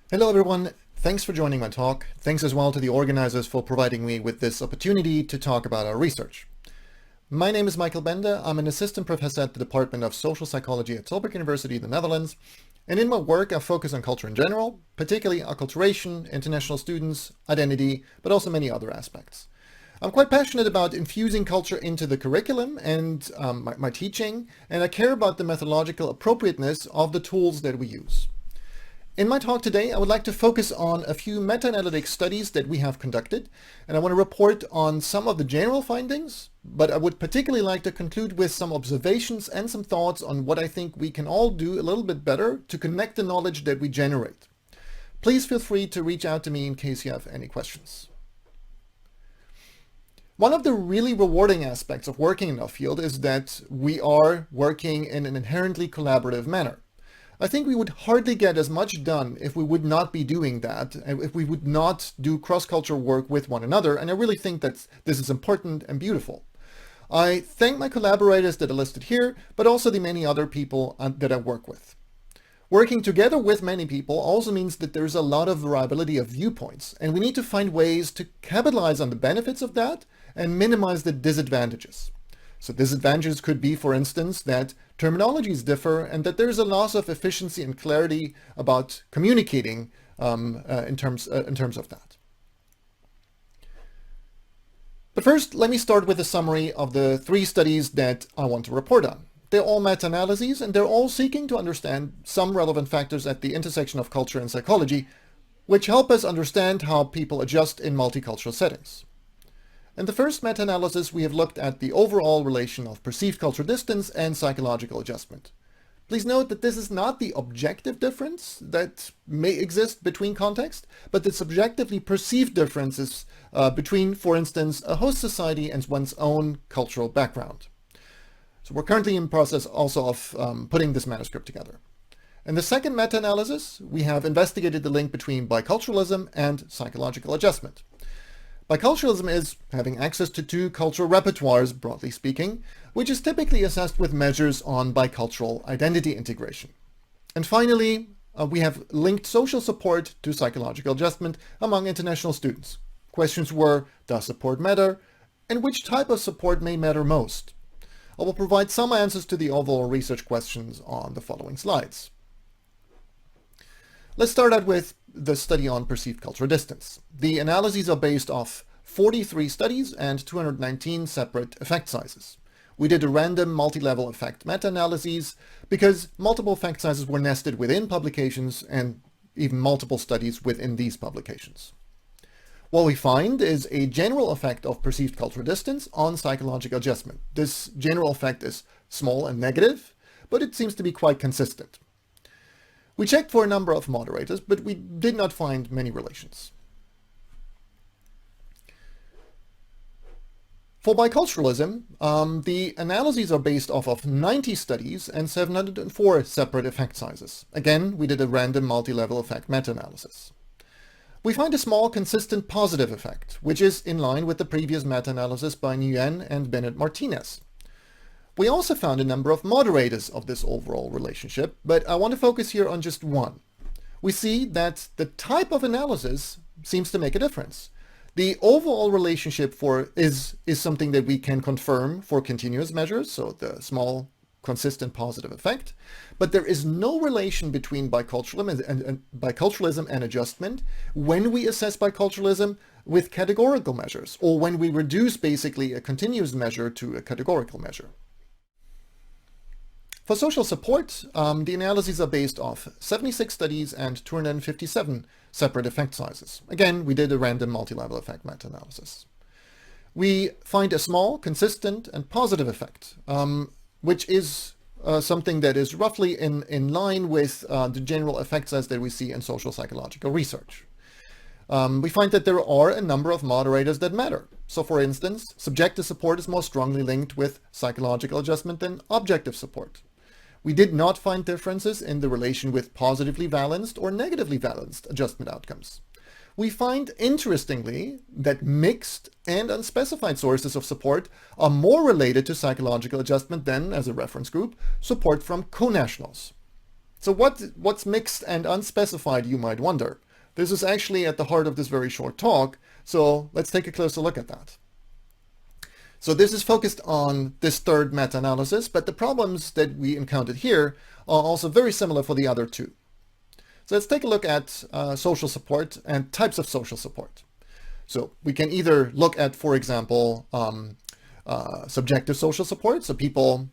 Hello everyone, thanks for joining my talk. Thanks as well to the organizers for providing me with this opportunity to talk about our research. My name is Michael Bender. I'm an assistant professor at the Department of Social Psychology at Tilburg University in the Netherlands. And in my work, I focus on culture in general, particularly acculturation, international students, identity, but also many other aspects. I'm quite passionate about infusing culture into the curriculum and my teaching, and I care about the methodological appropriateness of the tools that we use. In my talk today, I would like to focus on a few meta-analytic studies that we have conducted, and I want to report on some of the general findings, but I would particularly like to conclude with some observations and some thoughts on what I think we can all do a little bit better to connect the knowledge that we generate. Please feel free to reach out to me in case you have any questions. One of the really rewarding aspects of working in our field is that we are working in an inherently collaborative manner. I think we would hardly get as much done if we would not be doing that, if we would not do cross-cultural work with one another, and I really think that this is important and beautiful. I thank my collaborators that are listed here, but also the many other people that I work with. Working together with many people also means that there's a lot of variability of viewpoints, and we need to find ways to capitalize on the benefits of that and minimize the disadvantages. So disadvantages could be, for instance, that terminologies differ and that there's a loss of efficiency and clarity about communicating in terms of that. But first, let me start with a summary of the three studies that I want to report on. They're all meta-analyses, and they're all seeking to understand some relevant factors at the intersection of culture and psychology, which help us understand how people adjust in multicultural settings. In the first meta-analysis, we have looked at the overall relation of perceived cultural distance and psychological adjustment. Please note that this is not the objective difference that may exist between contexts, but the subjectively perceived differences between, for instance, a host society and one's own cultural background. So we're currently in the process also of putting this manuscript together. In the second meta-analysis, we have investigated the link between biculturalism and psychological adjustment. Biculturalism is having access to two cultural repertoires, broadly speaking, which is typically assessed with measures on bicultural identity integration. And finally, we have linked social support to psychological adjustment among international students. Questions were, does support matter? And which type of support may matter most? I will provide some answers to the overall research questions on the following slides. Let's start out with the study on perceived cultural distance. The analyses are based off 43 studies and 219 separate effect sizes. We did a random multi-level effect meta-analyses because multiple effect sizes were nested within publications and even multiple studies within these publications. What we find is a general effect of perceived cultural distance on psychological adjustment. This general effect is small and negative, but it seems to be quite consistent. We checked for a number of moderators, but we did not find many relations. For biculturalism, the analyses are based off of 90 studies and 704 separate effect sizes. Again, we did a random multi-level effect meta-analysis. We find a small, consistent positive effect, which is in line with the previous meta-analysis by Nguyen and Bennett-Martinez. We also found a number of moderators of this overall relationship, but I want to focus here on just one. We see that the type of analysis seems to make a difference. The overall relationship is something that we can confirm for continuous measures, so the small, consistent positive effect, but there is no relation between biculturalism and adjustment when we assess biculturalism with categorical measures, or when we reduce basically a continuous measure to a categorical measure. For social support, the analyses are based off 76 studies and 257 separate effect sizes. Again, we did a random multi-level effect meta-analysis. We find a small, consistent, and positive effect, which is something that is roughly in line with the general effect size that we see in social psychological research. We find that there are a number of moderators that matter. So for instance, subjective support is more strongly linked with psychological adjustment than objective support. We did not find differences in the relation with positively valenced or negatively valenced adjustment outcomes. We find, interestingly, that mixed and unspecified sources of support are more related to psychological adjustment than, as a reference group, support from co-nationals. So what's mixed and unspecified, you might wonder? This is actually at the heart of this very short talk, so let's take a closer look at that. So this is focused on this third meta-analysis, but the problems that we encountered here are also very similar for the other two. So let's take a look at social support and types of social support. So we can either look at, for example, subjective social support, so people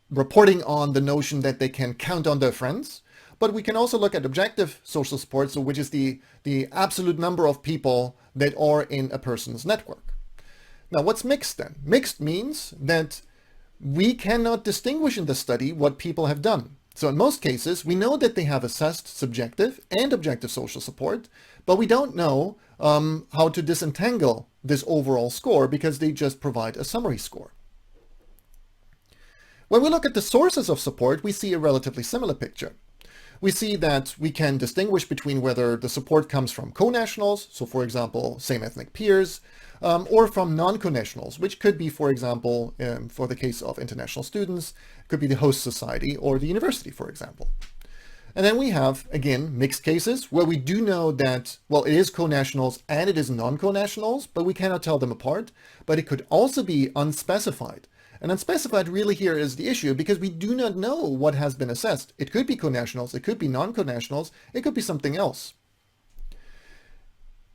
reporting on the notion that they can count on their friends, but we can also look at objective social support, so which is the absolute number of people that are in a person's network. Now, what's mixed then? Mixed means that we cannot distinguish in the study what people have done. So in most cases, we know that they have assessed subjective and objective social support, but we don't know how to disentangle this overall score because they just provide a summary score. When we look at the sources of support, we see a relatively similar picture. We see that we can distinguish between whether the support comes from co-nationals, so for example, same ethnic peers, or from non-co-nationals, which could be, for example, for the case of international students, could be the host society or the university, for example. And then we have, again, mixed cases where we do know that, well, it is co-nationals and it is non-co-nationals, but we cannot tell them apart, but it could also be unspecified. And unspecified really here is the issue because we do not know what has been assessed. It could be co-nationals, it could be non-co-nationals, it could be something else.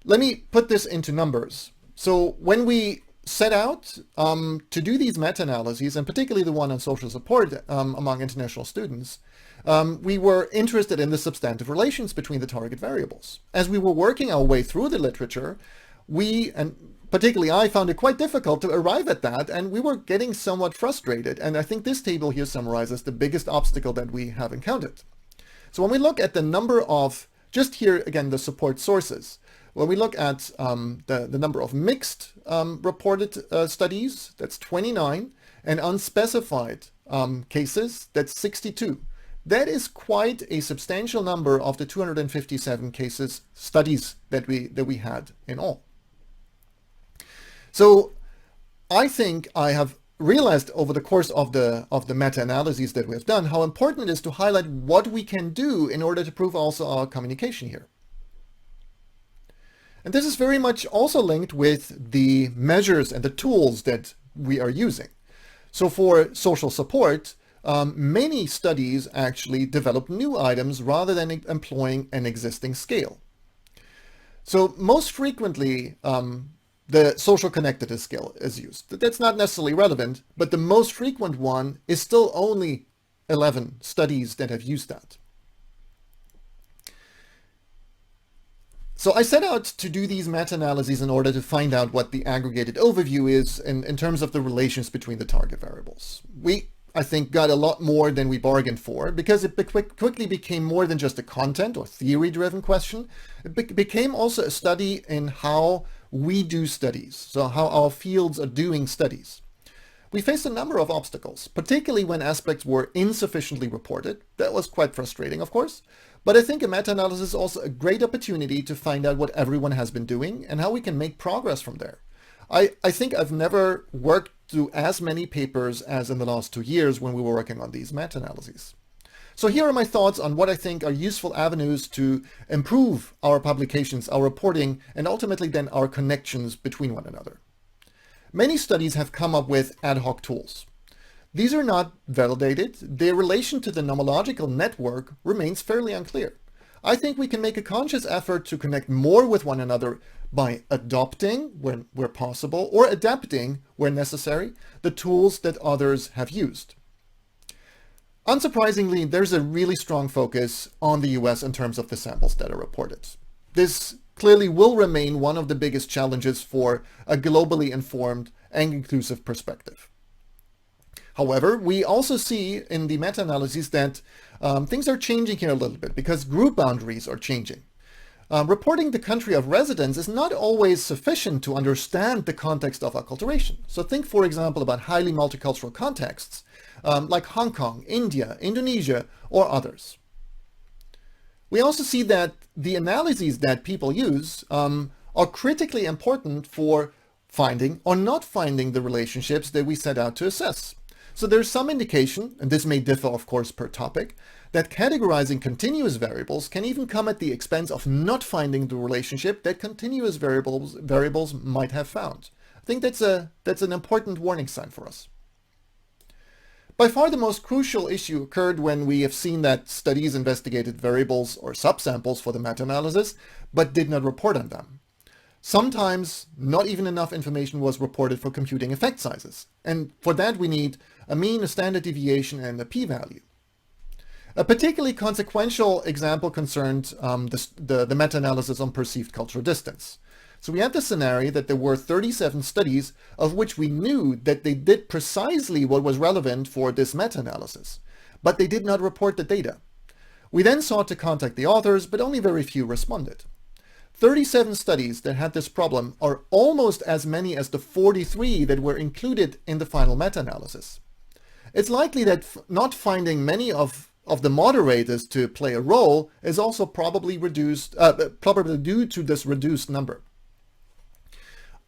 Let me put this into numbers. So when we set out to do these meta-analyses, and particularly the one on social support among international students, we were interested in the substantive relations between the target variables. As we were working our way through the literature, and particularly I found it quite difficult to arrive at that, and we were getting somewhat frustrated. And I think this table here summarizes the biggest obstacle that we have encountered. So when we look at the number of, just here again, the support sources, when we look at the number of mixed reported studies, that's 29, and unspecified cases, that's 62. That is quite a substantial number of the 257 studies that we had in all. So I think I have realized over the course of the meta-analyses that we have done how important it is to highlight what we can do in order to prove also our communication here. And this is very much also linked with the measures and the tools that we are using. So for social support, many studies actually develop new items rather than employing an existing scale. So most frequently, the social connectedness scale is used. That's not necessarily relevant, but the most frequent one is still only 11 studies that have used that. So I set out to do these meta-analyses in order to find out what the aggregated overview is in terms of the relations between the target variables. We, I think, got a lot more than we bargained for because it quickly became more than just a content or theory-driven question. It became also a study in how we do studies, so how our fields are doing studies. We faced a number of obstacles, particularly when aspects were insufficiently reported. That was quite frustrating, of course, but I think a meta-analysis is also a great opportunity to find out what everyone has been doing and how we can make progress from there. I think I've never worked through as many papers as in the last 2 years when we were working on these meta-analyses. So here are my thoughts on what I think are useful avenues to improve our publications, our reporting, and ultimately then our connections between one another. Many studies have come up with ad hoc tools. These are not validated. Their relation to the nomological network remains fairly unclear. I think we can make a conscious effort to connect more with one another by adopting, where possible, or adapting, where necessary, the tools that others have used. Unsurprisingly, there's a really strong focus on the US in terms of the samples that are reported. This clearly will remain one of the biggest challenges for a globally informed and inclusive perspective. However, we also see in the meta-analyses that things are changing here a little bit because group boundaries are changing. Reporting the country of residence is not always sufficient to understand the context of acculturation. So think, for example, about highly multicultural contexts like Hong Kong, India, Indonesia, or others. We also see that the analyses that people use are critically important for finding or not finding the relationships that we set out to assess. So there's some indication, and this may differ of course per topic, that categorizing continuous variables can even come at the expense of not finding the relationship that continuous variables might have found. I think that's an important warning sign for us. By far the most crucial issue occurred when we have seen that studies investigated variables or subsamples for the meta-analysis, but did not report on them. Sometimes not even enough information was reported for computing effect sizes, and for that we need a mean, a standard deviation, and a p-value. A particularly consequential example concerned the meta-analysis on perceived cultural distance. So we had the scenario that there were 37 studies of which we knew that they did precisely what was relevant for this meta-analysis, but they did not report the data. We then sought to contact the authors, but only very few responded. 37 studies that had this problem are almost as many as the 43 that were included in the final meta-analysis. It's likely that not finding many of the moderators to play a role is also probably due to this reduced number.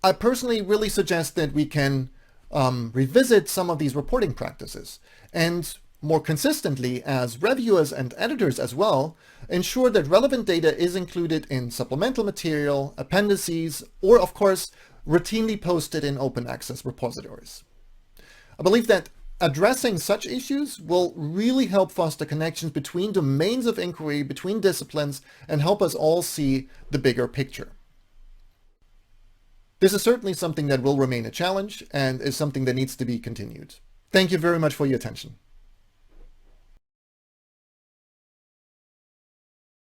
I personally really suggest that we can revisit some of these reporting practices and more consistently, as reviewers and editors as well, ensure that relevant data is included in supplemental material, appendices, or of course, routinely posted in open access repositories. I believe that addressing such issues will really help foster connections between domains of inquiry, between disciplines, and help us all see the bigger picture. This is certainly something that will remain a challenge and is something that needs to be continued. Thank you very much for your attention.